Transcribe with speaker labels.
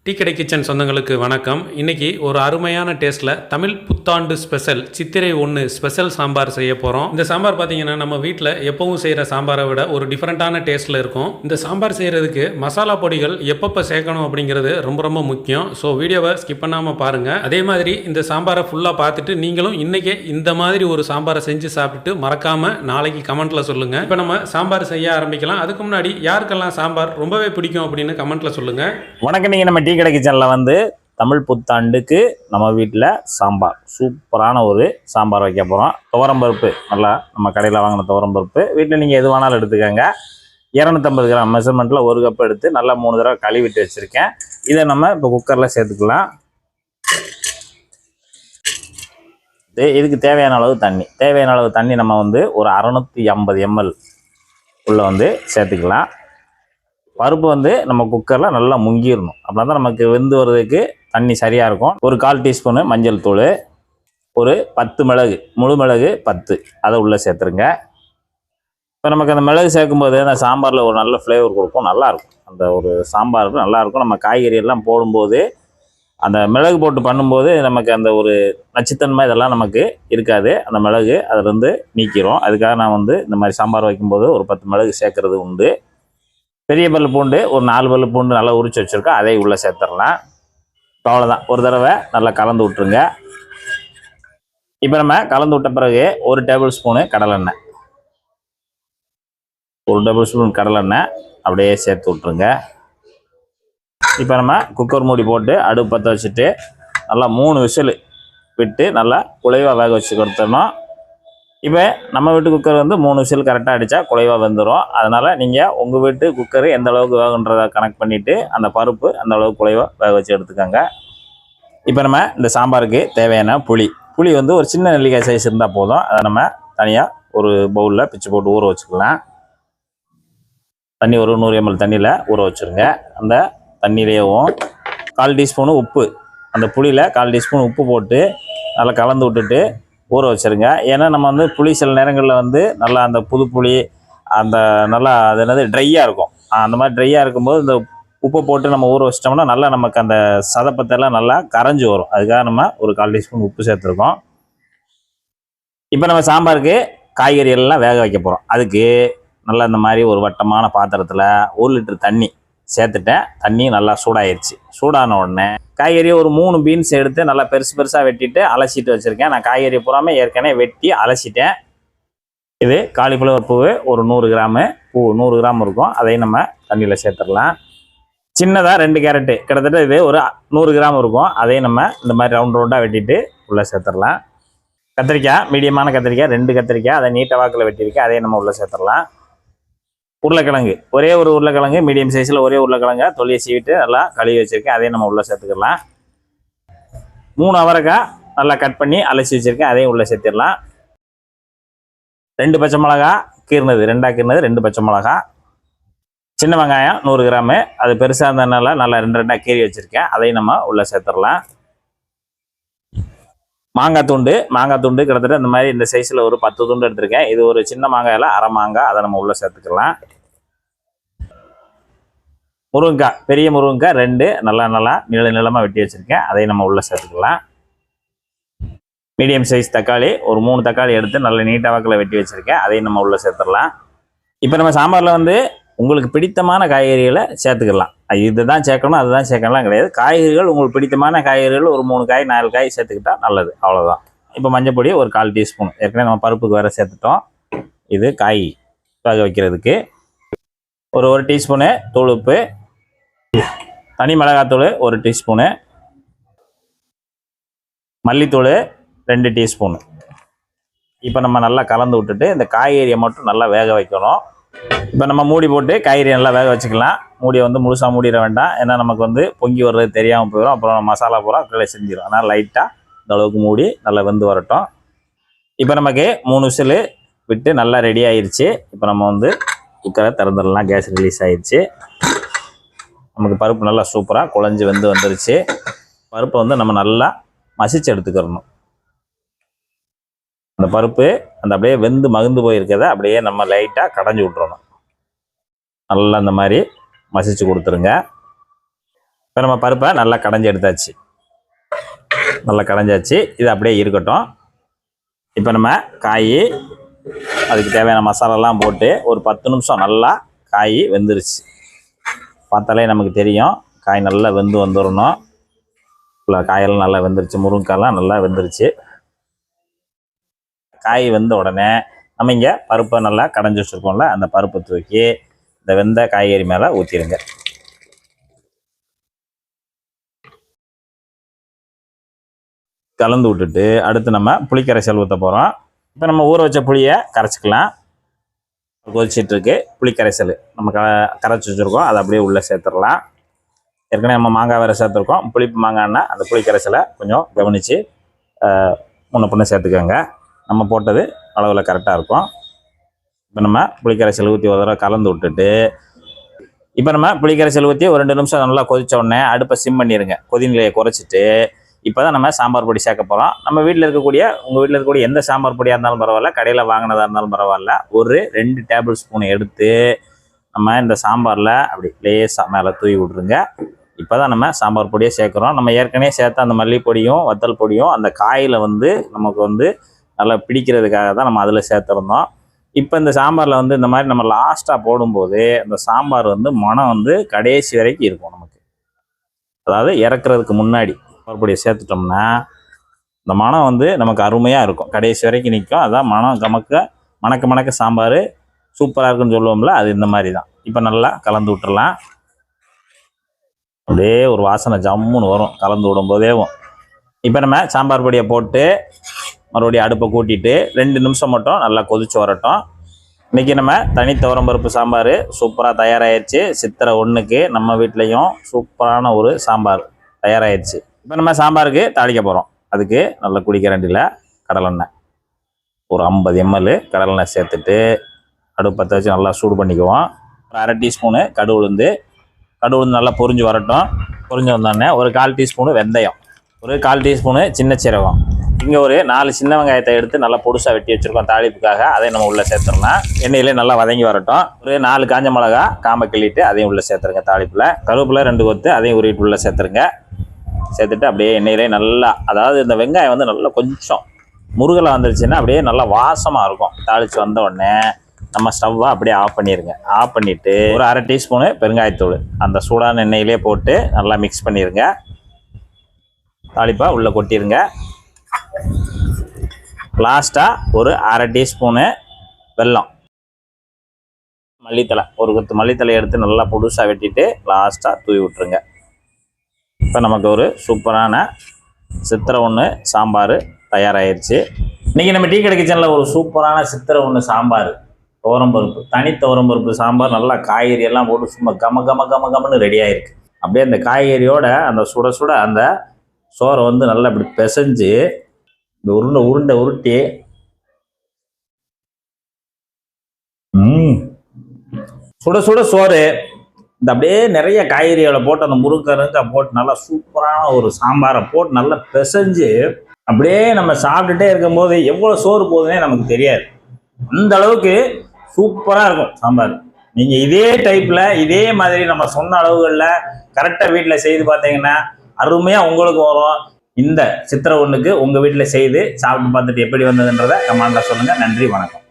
Speaker 1: Tea கடை kitchen சொந்தங்களுக்கு வணக்கம். இன்றைக்கி ஒரு அருமையான டேஸ்ட்டில் தமிழ் புத்தாண்டு ஸ்பெஷல் சித்திரை 1 ஸ்பெஷல் சாம்பார் செய்ய போகிறோம். இந்த சாம்பார் பார்த்தீங்கன்னா நம்ம வீட்டில் எப்பவும் செய்கிற சாம்பாரை விட ஒரு டிஃப்ரெண்ட்டான டேஸ்ட்டில் இருக்கும். இந்த சாம்பார் செய்கிறதுக்கு மசாலா பொடிகள் எப்பப்போ சேர்க்கணும் அப்படிங்கிறது ரொம்ப ரொம்ப முக்கியம். ஸோ வீடியோவை ஸ்கிப் பண்ணாமல் பாருங்கள். அதே மாதிரி இந்த சாம்பாரை ஃபுல்லாக பார்த்துட்டு நீங்களும் இன்றைக்கே இந்த மாதிரி ஒரு சாம்பாரை செஞ்சு சாப்பிட்டு மறக்காமல் நாளைக்கு கமெண்ட்டில் சொல்லுங்கள். இப்போ நம்ம சாம்பார் செய்ய ஆரம்பிக்கலாம். அதுக்கு முன்னாடி யாருக்கெல்லாம் சாம்பார் ரொம்பவே பிடிக்கும் அப்படின்னு கமெண்ட்டில் சொல்லுங்கள்.
Speaker 2: வணக்கம். நீங்கள் நம்ம டீ கடை கிச்சனில் வந்து தமிழ் புத்தாண்டுக்கு நம்ம வீட்டில் சாம்பார் சூப்பரான ஒரு சாம்பார் வைக்க போகிறோம். துவரம்பருப்பு நல்லா நம்ம கடையில் வாங்கின துவரம்பருப்பு வீட்டில் நீங்கள் எது வேணாலும் எடுத்துக்கோங்க. 250 கிராம் மெஷர்மெண்ட்டில் 1 கப் எடுத்து நல்லா 3 தடவை கழுவிட்டு வச்சுருக்கேன். இதை நம்ம இப்போ குக்கரில் சேர்த்துக்கலாம். இதுக்கு தேவையான அளவு தண்ணி நம்ம வந்து ஒரு 650 ml உள்ள வந்து சேர்த்துக்கலாம். பருப்பு வந்து நம்ம குக்கரில் நல்லா முங்கிடணும். அப்படின்னா தான் நமக்கு வெந்து வர்றதுக்கு தண்ணி சரியாக இருக்கும். ஒரு 1/4 டீஸ்பூனு மஞ்சள் தூள், ஒரு 10 மிளகு, முழு மிளகு 10 அதை உள்ளே சேர்த்துருங்க. இப்போ நமக்கு அந்த மிளகு சேர்க்கும்போது அந்த சாம்பாரில் ஒரு நல்ல ஃப்ளேவர் கொடுக்கும், நல்லாயிருக்கும். அந்த ஒரு சாம்பாருக்கு நல்லாயிருக்கும். நம்ம காய்கறி எல்லாம் போடும்போது அந்த மிளகு போட்டு பண்ணும்போது நமக்கு அந்த ஒரு நச்சுத்தன்மை இதெல்லாம் நமக்கு இருக்காது. அந்த மிளகு அதிலிருந்து நீக்கிறோம். அதுக்காக நான் வந்து இந்த மாதிரி சாம்பார் வைக்கும்போது ஒரு 10 மிளகு சேர்க்குறது உண்டு. பெரிய பல்லு பூண்டு ஒரு 4 பல்லு பூண்டு நல்லா உரிச்சு வச்சுருக்கோம், அதை உள்ளே சேர்த்துடலாம். அவ்வளோதான். ஒரு தடவை நல்லா கலந்து விட்டுருங்க. இப்போ நம்ம கலந்து விட்ட பிறகு 1 டேபிள் ஸ்பூனு கடலெண்ணெய், 1 டேபிள் ஸ்பூன் கடலெண்ணெய் அப்படியே சேர்த்து விட்ருங்க. இப்போ நம்ம குக்கர் மூடி போட்டு அடுப்பு பற்ற வச்சுட்டு நல்லா 3 விசில் விட்டு நல்லா குழைவாக வேக வச்சு கொடுத்துடணும். இப்போ நம்ம வீட்டு குக்கர் வந்து 3 விசில் கரெக்டாக அடித்தா குழைவாக வெந்துடும். அதனால் நீங்கள் உங்கள் வீட்டு குக்கர் எந்த அளவுக்கு வேகுன்றதை கனெக்ட் பண்ணிவிட்டு அந்த பருப்பு அந்த அளவுக்கு குழைவாக வேக வச்சு எடுத்துக்கோங்க. இப்போ நம்ம இந்த சாம்பாருக்கு தேவையான புளி வந்து ஒரு சின்ன நெல்லிக்காய் சைஸ் இருந்தால் போதும். அதை நம்ம தனியாக ஒரு பவுலில் பிச்சு போட்டு ஊற வச்சுக்கலாம். தண்ணி ஒரு 100 ml தண்ணியில் ஊற வச்சுருங்க. அந்த தண்ணியிலேயும் 1/4 டீஸ்பூனு உப்பு, அந்த புளியில் 1/4 டீஸ்பூன் உப்பு போட்டு நல்லா கலந்து விட்டுட்டு ஊற வச்சுருங்க. ஏன்னா நம்ம வந்து புளி சில நேரங்களில் வந்து நல்லா அந்த புது புளி அந்த நல்லா அது என்னது ட்ரையாக இருக்கும். அந்த மாதிரி ட்ரையாக இருக்கும்போது இந்த உப்பை போட்டு நம்ம ஊற வச்சிட்டோம்னா நல்லா நமக்கு அந்த சதப்பத்தெல்லாம் நல்லா கரைஞ்சி வரும். அதுக்காக நம்ம ஒரு 1/4 டீஸ்பூன் உப்பு சேர்த்துருக்கோம். இப்போ நம்ம சாம்பாருக்கு காய்கறி எல்லாம் வேக வைக்க போகிறோம். அதுக்கு நல்லா இந்த மாதிரி ஒரு வட்டமான பாத்திரத்தில் 1 லிட்டர் தண்ணி சேர்த்துட்டேன். தண்ணி நல்லா சூடாயிருச்சு. சூடான உடனே காய்கறி ஒரு 3 பீன்ஸ் எடுத்து நல்லா பெருசாக வெட்டிட்டு அலசிட்டு வச்சுருக்கேன். நான் காய்கறி பூராமே ஏற்கனவே வெட்டி அலசிட்டேன். இது காலிஃப்ளவர் பூ ஒரு 100 கிராமு, பூ 100 கிராம் இருக்கும். அதையும் நம்ம தண்ணியில் சேர்த்துடலாம். சின்னதாக 2 கேரட்டு கிட்டத்தட்ட இது ஒரு 100 கிராம் இருக்கும். அதையும் நம்ம இந்த மாதிரி ரவுண்டாக வெட்டிட்டு உள்ளே சேர்த்துடலாம். கத்திரிக்காய் மீடியமான கத்திரிக்காய் 2 கத்திரிக்காய் அதை நீட்ட வாக்கில் வெட்டியிருக்கேன். அதையும் நம்ம உள்ளே சேர்த்துடலாம். உருளைக்கிழங்கு ஒரே ஒரு உருளைக்கிழங்கு மீடியம் சைஸில் ஒரே உருளைக்கிழங்கை தொலியை சீவிட்டு நல்லா கழுவி வச்சுருக்கேன். அதையும் நம்ம உள்ளே சேர்த்துக்கலாம். 3 அவரைக்காய் நல்லா கட் பண்ணி அலசி வச்சுருக்கேன். அதையும் உள்ளே சேர்த்துடலாம். 2 பச்சை மிளகா கீர்னது 2ஆக கீர்னது 2 பச்சை மிளகா, சின்ன வெங்காயம் 100 கிராமு அது பெருசாக இருந்ததுனால நல்லா 2 கீறி வச்சுருக்கேன். அதையும் நம்ம உள்ளே சேர்த்துடலாம். மாங்காய் துண்டு கிட்டத்தட்ட இந்த மாதிரி இந்த சைஸில் ஒரு 10 துண்டு எடுத்திருக்கேன். இது ஒரு சின்ன மாங்காயில் அரை மாங்காய், அதை நம்ம உள்ளே சேர்த்துக்கலாம். முருங்கைக்காய் பெரிய முருங்கைக்காய் 2 நல்லா நீளமாக வெட்டி வச்சுருக்கேன். அதையும் நம்ம உள்ளே சேர்த்துக்கலாம். மீடியம் சைஸ் தக்காளி ஒரு 3 தக்காளி எடுத்து நல்ல நீட்டாக வாக்கில் வெட்டி வச்சுருக்கேன். அதையும் நம்ம உள்ளே சேர்த்துடலாம். இப்போ நம்ம சாம்பாரில் வந்து உங்களுக்கு பிடித்தமான காய்கறிகளை சேர்த்துக்கலாம். இதுதான் சேர்க்கணும் அதுதான் சேர்க்கலாம் கிடையாது. காய்கறிகள் உங்களுக்கு பிடித்தமான காய்கறிகள் ஒரு 3 காய் 4 காய் சேர்த்துக்கிட்டா நல்லது, அவ்வளோதான். இப்போ மஞ்சப்பொடி ஒரு 1/4 டீஸ்பூன் ஏற்கனவே நம்ம பருப்புக்கு வேறு சேர்த்துட்டோம். இது காய் வேக வைக்கிறதுக்கு. ஒரு 1 டீஸ்பூனு தூள் உப்பு, தனி மிளகாத்தூள் 1 டீஸ்பூனு, மல்லித்தூள் 2 டீஸ்பூனு. இப்போ நம்ம நல்லா கலந்து விட்டுட்டு இந்த காய்கறியை மட்டும் நல்லா வேக வைக்கணும். இப்போ நம்ம மூடி போட்டு காய்கறி நல்லா வேக வச்சுக்கலாம். மூடியை வந்து முழுசாக மூடிட வேண்டாம். ஏன்னா நமக்கு வந்து பொங்கி வர்றது தெரியாமல் போயிடும். அப்புறம் மசாலா பூரா கீழே செஞ்சிடும். அதனால் லைட்டாக இந்த அளவுக்கு மூடி நல்லா வெந்து வரட்டும். இப்போ நமக்கு 3 விசில் விட்டு நல்லா ரெடி ஆயிடுச்சு. இப்போ நம்ம வந்து குக்கரை திறந்துடலாம். கேஸ் ரிலீஸ் ஆயிடுச்சு. நமக்கு பருப்பு நல்லா சூப்பராக குழஞ்சி வந்துருச்சு. பருப்பை வந்து நம்ம நல்லா மசிச்சு எடுத்துக்கிறணும். அந்த பருப்பு அந்த அப்படியே வெந்து மகுந்து போயிருக்கிறத அப்படியே நம்ம லைட்டாக கடைஞ்சி விட்டுறணும். நல்லா இந்த மாதிரி மசிச்சு கொடுத்துருங்க. இப்போ நம்ம பருப்பை நல்லா கடைஞ்சி எடுத்தாச்சு. நல்லா கடைஞ்சாச்சு. இது அப்படியே இருக்கட்டும். இப்போ நம்ம காய், அதுக்கு தேவையான மசாலாலாம் போட்டு ஒரு 10 நிமிஷம் நல்லா காய் வெந்துருச்சு. பார்த்தாலே நமக்கு தெரியும் காய் நல்லா வெந்து வந்துடணும். காயெல்லாம் நல்லா வெந்துருச்சு, முருங்கைக்காயெல்லாம் நல்லா வெந்துருச்சு. காய் வெந்த உடனே நம்ம இங்கே பருப்பை நல்லா கடைஞ்சி வச்சுருக்கோம்ல, அந்த பருப்பை தூக்கி இந்த வெந்த காய்கறி மேலே ஊற்றிடுங்க. கலந்து விட்டுட்டு அடுத்து நம்ம புளிக்கரைசல் ஊற்ற போகிறோம். இப்போ நம்ம ஊற வச்ச புளியை கரைச்சிக்கலாம். கொதிச்சிட்டு இருக்கு. புளிக்கரைசல் நம்ம கரைச்சி வச்சுருக்கோம், அதை அப்படியே உள்ளே சேர்த்துடலாம். ஏற்கனவே நம்ம மாங்காய் வேறு சேர்த்துருக்கோம். புளிப்பு மாங்காய்னா அந்த புளிக்கரைசலை கொஞ்சம் கவனித்து முன்ன பின்ன சேர்த்துக்கோங்க. நம்ம போட்டது அளவில் கரெக்டாக இருக்கும். இப்போ நம்ம புளிக்கரைசல் ஊற்றி ஒரு தடவை கலந்து விட்டுட்டு, இப்போ நம்ம புளிக்கரைசல் ஊற்றி ஒரு 2 நிமிஷம் நல்லா கொதித்த உடனே அடுப்பை சிம் பண்ணிடுங்க. கொதிநிலையை குறைச்சிட்டு இப்போ தான் நம்ம சாம்பார் பொடி சேர்க்க போகிறோம். நம்ம வீட்டில் இருக்கக்கூடிய, உங்கள் வீட்டில் இருக்கக்கூடிய எந்த சாம்பார் பொடியாக இருந்தாலும் பரவாயில்ல, கடையில் வாங்கினதாக இருந்தாலும் பரவாயில்ல, ஒரு 2 டேபிள் ஸ்பூன் எடுத்து நம்ம இந்த சாம்பாரில் அப்படி லேசாக மேலே தூவி விட்ருங்க. இப்போ தான் நம்ம சாம்பார் பொடியை சேர்க்குறோம். நம்ம ஏற்கனவே சேர்த்த அந்த மல்லிப்பொடியும் வத்தல் பொடியும் அந்த காயில் நமக்கு நல்லா பிடிக்கிறதுக்காக தான் நம்ம அதில் சேர்த்துருந்தோம். இப்போ இந்த சாம்பாரில் இந்த மாதிரி நம்ம லாஸ்ட்டாக போடும்போது அந்த சாம்பார் மனம் கடைசி வரைக்கும் இருக்கும் நமக்கு. அதாவது இறக்குறதுக்கு முன்னாடி சாம்பார் பொடியை சேர்த்துட்டோம்னா இந்த மனம் நமக்கு அருமையாக இருக்கும், கடைசி வரைக்கும் நிற்கும். அதான் மனம் மணக்க சாம்பார் சூப்பராக இருக்குன்னு சொல்லுவோம்ல, அது இந்த மாதிரி தான். இப்போ நல்லா கலந்து விட்டுறலாம். அப்படியே ஒரு வாசனை ஜம்முன்னு வரும் கலந்து விடும்போதேவும். இப்போ நம்ம சாம்பார் பொடியை போட்டு மறுபடியும் அடுப்பை கூட்டிட்டு 2 நிமிஷம் மட்டும் நல்லா கொதிச்சு வரட்டும். இன்றைக்கி நம்ம தனி துவரம்பருப்பு சாம்பார் சூப்பராக தயாராகிடுச்சு. சித்திரை 1க்கு நம்ம வீட்லேயும் சூப்பரான ஒரு சாம்பார் தயாராகிடுச்சு. இப்போ நம்ம சாம்பாருக்கு தாளிக்க போகிறோம். அதுக்கு நல்ல குடிக்கரண்டியில் கடலெண்ணெய் ஒரு 50 ml கடலெண்ணெய் சேர்த்துட்டு அடுப்பத்தை வச்சு நல்லா சூடு பண்ணிக்குவோம். ஒரு 1/2 டீஸ்பூனு கடுகு உளுந்து நல்லா பொரிஞ்சு வரட்டும். பொரிஞ்சு வந்தோடனே ஒரு 1/4 டீஸ்பூனு வெந்தயம், ஒரு 1/4 டீஸ்பூனு சின்ன சீரகம், இங்கே ஒரு 4 சின்ன வெங்காயத்தை எடுத்து நல்லா பொடுசாக வெட்டி வச்சுருக்கோம் தாளிப்புக்காக. அதை நம்ம உள்ளே சேர்த்துடலாம். எண்ணெயிலே நல்லா வதங்கி வரட்டும். ஒரு 4 காஞ்ச மிளகா காம்பை கிள்ளிட்டு அதையும் உள்ளே சேர்த்துருங்க தாளிப்பில். கருவேப்பிலை 2 கொத்து அதையும் உருவிட்டு உள்ளே சேர்த்துருங்க. சேர்த்துட்டு அப்படியே எண்ணெயிலே நல்லா, அதாவது இந்த வெங்காயம் நல்லா கொஞ்சம் முருகலாக வந்துருச்சுன்னா அப்படியே நல்லா வாசமாக இருக்கும். தாளித்து வந்த உடனே நம்ம ஸ்டவ்வை அப்படியே ஆஃப் பண்ணிடுங்க. ஆஃப் பண்ணிவிட்டு ஒரு 1/2 டீஸ்பூனு பெருங்காயத்தூள் அந்த சூடான எண்ணெயிலே போட்டு நல்லா மிக்ஸ் பண்ணிடுங்க. தாளிப்பாக உள்ளே கொட்டிடுங்க. லாஸ்ட்டாக ஒரு 1/2 டீஸ்பூனு வெல்லம், மல்லித்தலை ஒரு கொத்து மல்லித்தலை எடுத்து நல்லா புதுசாக வெட்டிட்டு லாஸ்ட்டாக தூவி விட்டுருங்க. இப்போ நமக்கு ஒரு சூப்பரான சித்திரை 1 சாம்பார் தயாராகிடுச்சு. இன்றைக்கி நம்ம டீ கடை கிச்சனில் ஒரு சூப்பரான சித்திரை 1 சாம்பார் துவரம்பருப்பு, தனி துவரம்பருப்பு சாம்பார் நல்லா காய்கறி எல்லாம் போட்டு சும்மா கமன்னு ரெடி ஆகிருக்கு. அப்படியே அந்த காய்கறியோட அந்த சுட சுட அந்த சோறை நல்லா இப்படி பிசைஞ்சு இந்த உருண்டை உருட்டி சுட சுட சோறு இந்த அப்படியே நிறைய காய்கறிகளை போட்டு அந்த முருங்கை போட்டு நல்லா சூப்பரான ஒரு சாம்பாரை போட்டு நல்லா பிசைஞ்சு அப்படியே நம்ம சாப்பிட்டுட்டே இருக்கும்போது எவ்வளோ சோறு போகுதுன்னே நமக்கு தெரியாது. அந்த அளவுக்கு சூப்பராக இருக்கும் சாம்பார். நீங்கள் இதே டைப்பில் இதே மாதிரி நம்ம சொன்ன அளவுகளில் கரெக்டாக வீட்டில் செய்து பார்த்தீங்கன்னா அருமையாக உங்களுக்கு வரும். இந்த சித்திரை 1க்கு உங்கள் வீட்டில் செய்து சாப்பிட்டு பார்த்துட்டு எப்படி வந்ததுன்றதை கமெண்ட்டில் சொல்லுங்கள். நன்றி, வணக்கம்.